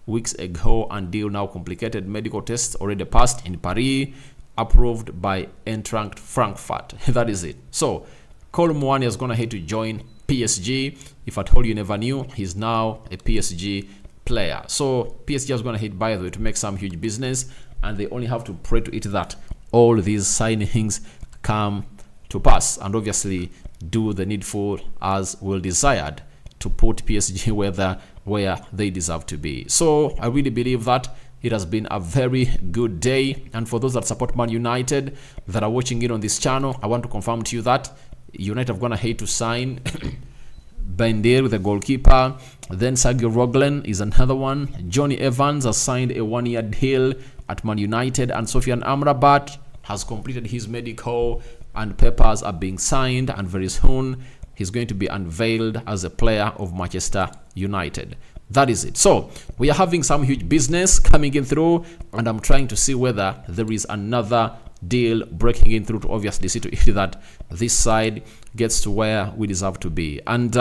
weeks ago, and deal now complicated. Medical tests already passed in Paris. Approved by Eintracht Frankfurt. That is it. So Colmouani is going to hate to join PSG. If at all you never knew, he's now a PSG player. So PSG is going to hit, by the way, to make some huge business, and they only have to pray to it that all these signings come to pass, and obviously do the needful as well desired to put PSG where they deserve to be. So I really believe that it has been a very good day. And for those that support Man United that are watching it on this channel, I want to confirm to you that United are going to hate to sign Bendir, the goalkeeper. Then Sergio Roglen is another one. Johnny Evans has signed a 1-year deal at Man United, and Sofiane Amrabat has completed his medical, and papers are being signed, and very soon he's going to be unveiled as a player of Manchester United. That is it. So we are having some huge business coming in through, and I'm trying to see whether there is another deal breaking in through to obviously see to it that this side gets to where we deserve to be. And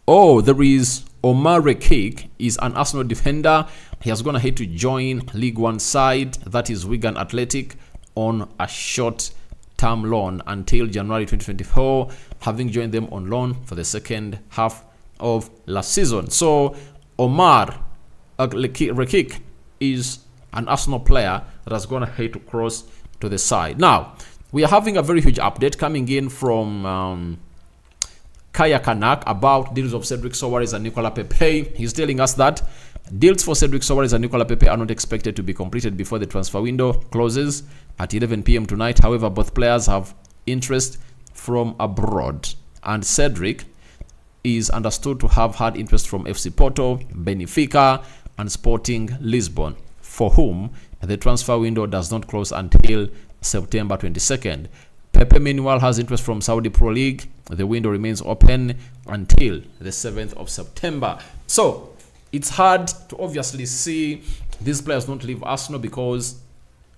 oh, there is Omar Rekik, is an Arsenal defender. He has gone ahead to join League One side, that is Wigan Athletic, on a short-term loan until January 2024, having joined them on loan for the second half of last season. So Omar Rekik is an Arsenal player that has gone ahead to cross to the side. Now, we are having a very huge update coming in from Kaya Kanak about deals of Cedric Soares and Nicolas Pepe. He's telling us that deals for Cedric Soares and Nicolas Pepe are not expected to be completed before the transfer window closes at 11 p.m. tonight. However, both players have interest from abroad, and Cedric is understood to have had interest from FC Porto, Benfica, and Sporting Lisbon, for whom the transfer window does not close until September 22nd. Pepe, meanwhile, has interest from Saudi Pro League. The window remains open until the 7th of September. So it's hard to obviously see these players not leave Arsenal because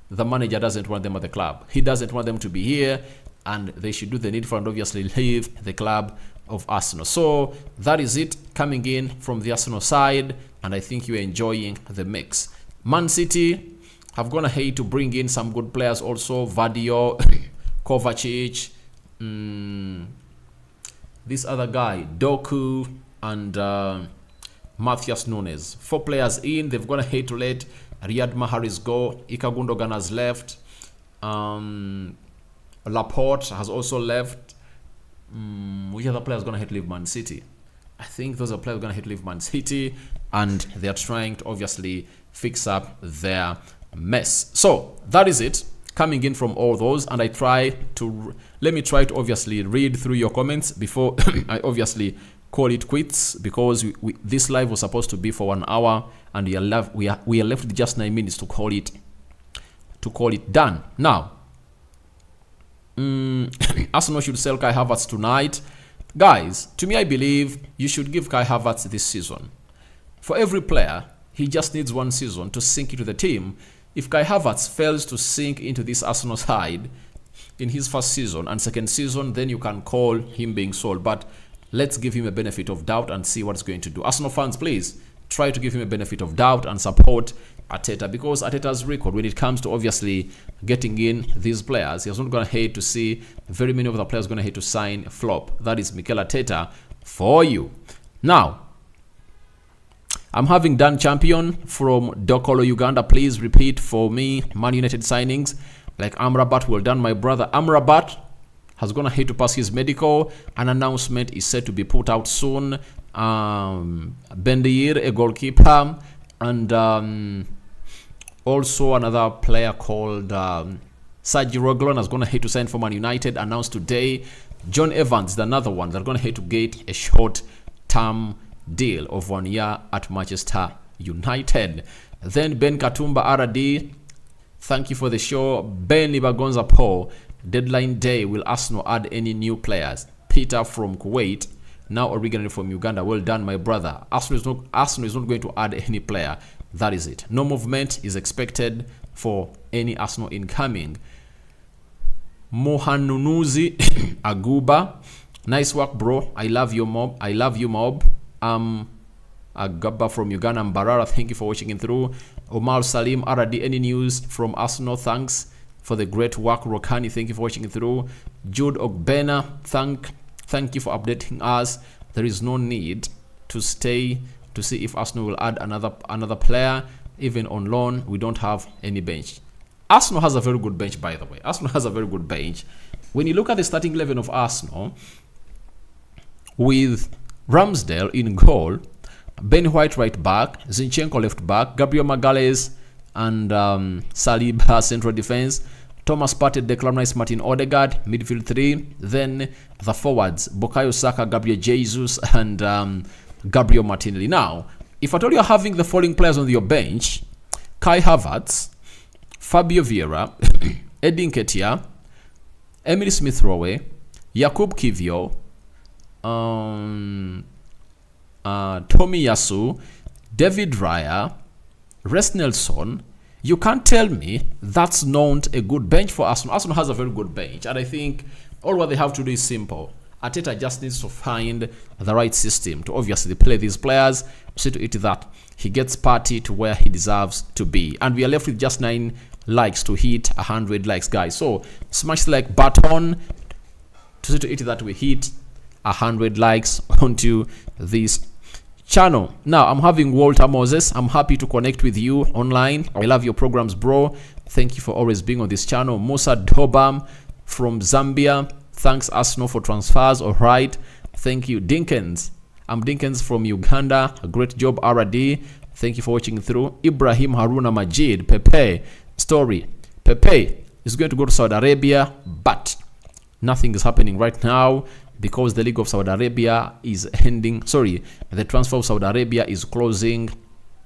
the manager doesn't want them at the club. He doesn't want them to be here. and they should do the needful and obviously leave the club of Arsenal. So that is it coming in from the Arsenal side, and I think you're enjoying the mix. Man City have gone ahead to bring in some good players also. Vadio, Kovacic, this other guy, Doku, and Matthias Nunes. 4 players in. They've gone ahead to let Riyad Mahrez go. Ilkay Gundogan has left. Laporte has also left. Which other players going to hit to leave Man City? I think those are players going to hit to leave Man City, and they are trying to obviously fix up their mess. So that is it coming in from all those, and let me try to obviously read through your comments before I obviously call it quits, because this live was supposed to be for 1 hour, and we are left with just 9 minutes to call it done. Now, Arsenal should sell Kai Havertz tonight. Guys, to me, I believe you should give Kai Havertz this season. For every player, he just needs 1 season to sink into the team. If Kai Havertz fails to sink into this Arsenal side in his first season and second season, then you can call him being sold. But let's give him a benefit of doubt and see what he's going to do. Arsenal fans, please try to give him a benefit of doubt and support Arteta, because Arteta's record when it comes to obviously getting in these players, he has not gone ahead to see very many of the players going ahead to sign flop. That is Mikel Arteta for you. Now, I'm having done champion from Dokolo, Uganda. Please repeat for me Man United signings like Amrabat. Well done, my brother. Amrabat has gone ahead to pass his medical. An announcement is set to be put out soon. Bendir, a goalkeeper, and also another player called Sergio Reguilon has gone ahead to sign for Man United, announced today. John Evans is another one that's going ahead to get a short-term deal of 1 year at Manchester United. Then Ben Katumba RD, thank you for the show. Ben Ibagonza Paul, deadline day, will Arsenal add any new players? Peter from Kuwait, now originally from Uganda. Well done, my brother. Arsenal is not going to add any player. That is it. No movement is expected for any Arsenal incoming. Mohanunuzi Aguba, nice work, bro. I love you, mob. Agaba from Uganda. Barara, thank you for watching in through. Omar Salim RD, any news from Arsenal? Thanks for the great work. Rokani, thank you for watching in through. Jude Ogbena, thank you for updating us. There is no need to stay to see if Arsenal will add another player. Even on loan, we don't have any bench. Arsenal has a very good bench, by the way. Arsenal has a very good bench. When you look at the starting 11 of Arsenal, with Ramsdale in goal, Ben White right back, Zinchenko left back, Gabriel Magalhaes and Saliba central defense, Thomas Partey, Declan Rice, Martin Odegaard, midfield 3. Then the forwards, Bukayo Saka, Gabriel Jesus, and Gabriel Martinelli. Now, if at all you're having the following players on your bench: Kai Havertz, Fabio Vieira, Edin Ketia, Emily Smith-Rowe, Jakub Kivio, Tomiyasu, David Raya, Res Nelson, you can't tell me that's not a good bench for Arsenal. Arsenal has a very good bench, and I think all what they have to do is simple. Arteta just needs to find the right system to obviously play these players, see to it that he gets Partey to where he deserves to be. And we are left with just 9 likes to hit 100 likes, guys. So smash the like button to see to it that we hit 100 likes onto this channel. Now, I'm having Walter Moses. I'm happy to connect with you online. I love your programs, bro. Thank you for always being on this channel. Musa Dobam from Zambia. Thanks, Arsenal, for transfers. All right. Thank you. Dinkins. I'm Dinkins from Uganda. A great job, RD. Thank you for watching through. Ibrahim Haruna Majid. Pepe. Story. Pepe is going to go to Saudi Arabia, but nothing is happening right now because the League of Saudi Arabia is ending. Sorry, the transfer of Saudi Arabia is closing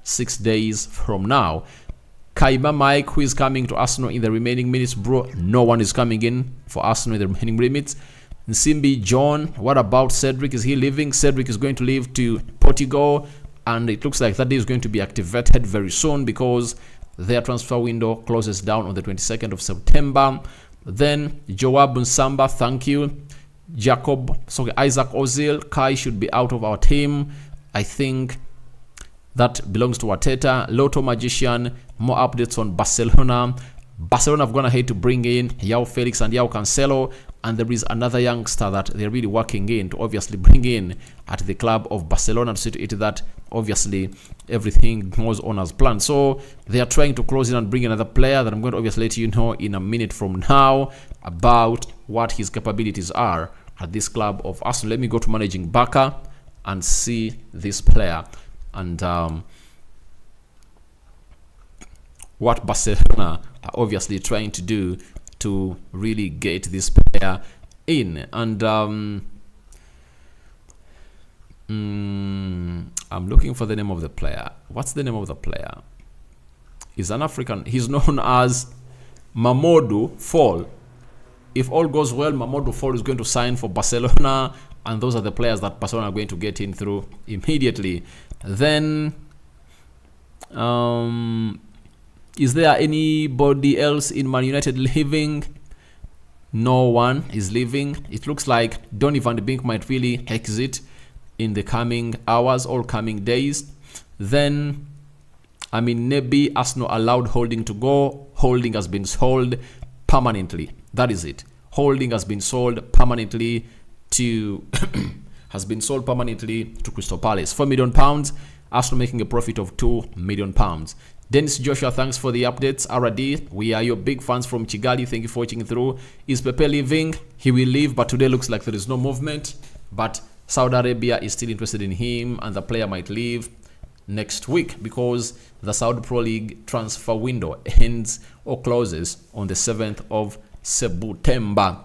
6 days from now. Kaima Mike, who is coming to Arsenal in the remaining minutes, bro? No one is coming in for Arsenal in the remaining minutes. Nsimbi John, what about Cedric? Is he leaving? Cedric is going to leave to Portugal, and it looks like that day is going to be activated very soon because their transfer window closes down on the 22nd of September. Then Joab Nsamba, thank you. Isaac Ozil, Kai should be out of our team. I think that belongs to Arteta. Lotto Magician, more updates on Barcelona. Barcelona have gone ahead to bring in João Felix and João Cancelo, and there is another youngster that they're really working in to obviously bring in at the club of Barcelona to see to it that obviously everything goes on as planned. So they are trying to close in and bring another player that I'm going to obviously let you know in a minute from now about what his capabilities are at this club of Arsenal. Let me go to managing Barca and see this player and what Barcelona are obviously trying to do to really get this player in. And I'm looking for the name of the player. What's the name of the player? He's an African. He's known as Mamadou Fall. If all goes well, Mamadou Fall is going to sign for Barcelona, and those are the players that Barcelona are going to get in through immediately. Then is there anybody else in Man United leaving? No one is leaving. It looks like Donny van de Beek might really exit in the coming hours or coming days. Then, I mean, Nebi, Arsenal allowed Holding to go. Holding has been sold permanently. That is it. Holding has been sold permanently to Crystal Palace. £4 million. Arsenal making a profit of £2 million. Dennis Joshua, thanks for the updates. RD, we are your big fans from Kigali. Thank you for watching through. Is Pepe leaving? He will leave, but today looks like there is no movement. But Saudi Arabia is still interested in him, and the player might leave next week because the Saudi Pro League transfer window ends or closes on the 7th of September.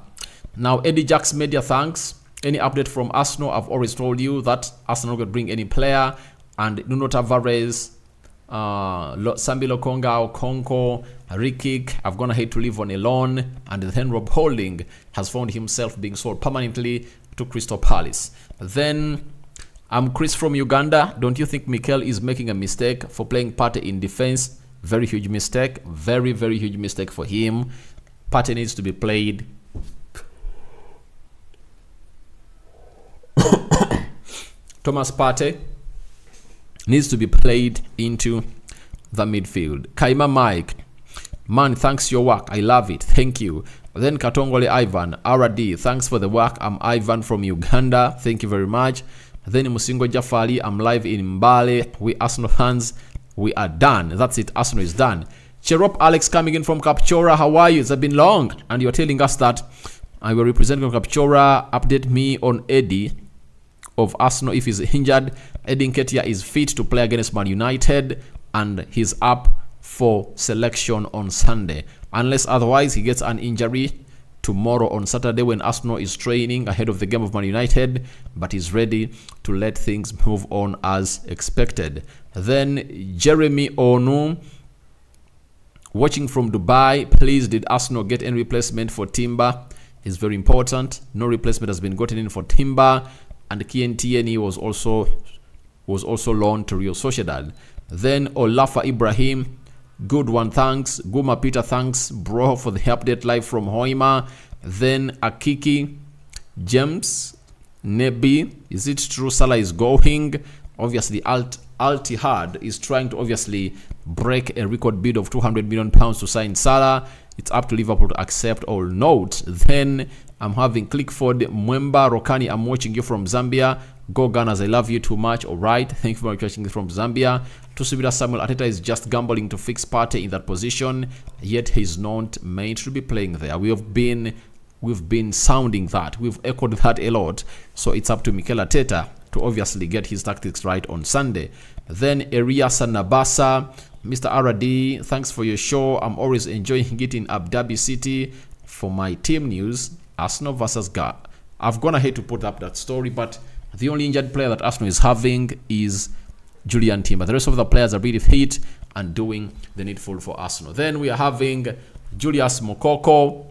Now, Eddie Jacks Media, thanks. Any update from Arsenal? I've always told you that Arsenal will bring any player, and Nuno Tavares, Sambi Lokonga, Okonko, Rikik have gone ahead to live on a loan, and then Rob Holding has found himself being sold permanently to Crystal Palace. Then I'm Chris from Uganda. Don't you think Mikel is making a mistake for playing Partey in defense? Very huge mistake. Very, very huge mistake for him. Partey needs to be played. Thomas Partey needs to be played into the midfield. Kaima Mike, man, thanks your work. I love it. Thank you. Then Katongole Ivan, RD, thanks for the work. I'm Ivan from Uganda. Thank you very much. Then Musingo Jafali, I'm live in Mbale. We Arsenal fans, we are done. That's it. Arsenal is done. Cherop Alex coming in from Kapchora. How are you? It's been long, and you're telling us that I will represent Kapchora. Update me on Eddie of Arsenal if he's injured. Eddie Nketiah is fit to play against Man United, and he's up for selection on Sunday. Unless otherwise he gets an injury tomorrow on Saturday when Arsenal is training ahead of the game of Man United, but he's ready to let things move on as expected. Then Jeremy Onu, watching from Dubai, please, did Arsenal get any replacement for Timber? It's very important. No replacement has been gotten in for Timber, and KNTNE was also loaned to Real Sociedad. Then Olafa Ibrahim, good one, thanks. Guma Peter, thanks bro for the update live from Hoima. Then Akiki James Nebi, is it true Salah is going? Obviously Al-Ittihad is trying to obviously break a record bid of £200 million to sign Salah. It's up to Liverpool to accept or not. Then I'm having Clickford Mwemba Rokani, I'm watching you from Zambia. Go Gunners, I love you too much. Alright, thank you for watching from Zambia. Tusubira Samuel, Arteta is just gambling to fix Partey in that position, yet he's not meant to be playing there. We've been sounding that, we've echoed that a lot. So it's up to Mikel Arteta to obviously get his tactics right on Sunday. Then Erias Nabasa, Mr. RD, thanks for your show. I'm always enjoying it in Abu Dhabi City. For my team news, Arsenal versus GA. I've gone ahead to put up that story, but the only injured player that Arsenal is having is Julian Timber. The rest of the players are really fit and doing the needful for Arsenal. Then we are having Julius Mokoko.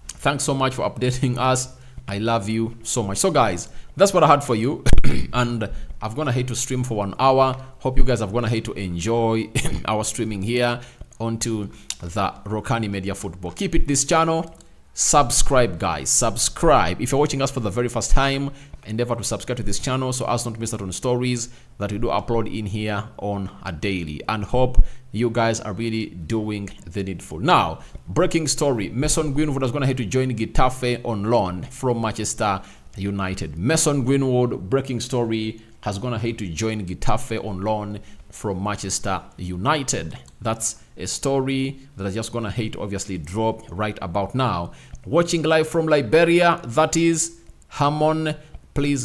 Thanks so much for updating us. I love you so much. So guys, that's what I had for you. And I've gone ahead to stream for 1 hour. Hope you guys have gone ahead to enjoy our streaming here onto the Rokani Media Football. Keep it this channel. subscribe, guys. Subscribe. If you're watching us for the very first time, endeavor to subscribe to this channel so as not to miss out on stories that we do upload in here on a daily, and hope you guys are really doing the needful. Now, breaking story: Mason Greenwood is going to head to join Getafe on loan from Manchester United. Mason Greenwood, breaking story, has gone ahead to join Getafe on loan from Manchester United. That's a story that has just gone ahead to obviously drop right about now. Watching live from Liberia, that is Hamon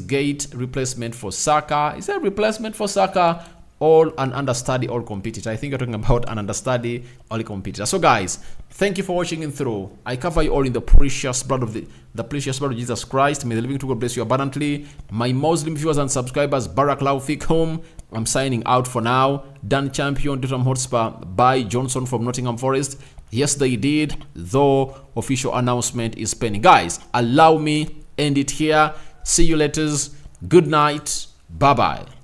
Gate, replacement for Saka. Is there a replacement for Saka? All an understudy, all competitor. I think you're talking about an understudy, all competitor. So guys, thank you for watching in through. I cover you all in the precious blood of the precious blood of Jesus Christ. May the living God bless you abundantly. My Muslim viewers and subscribers, Barakallahu Fikum. I'm signing out for now. Dan Champion, Tottenham Hotspur by Johnson from Nottingham Forest. Yes, they did, though official announcement is pending. Guys, allow me end it here. See you later. Good night. Bye bye.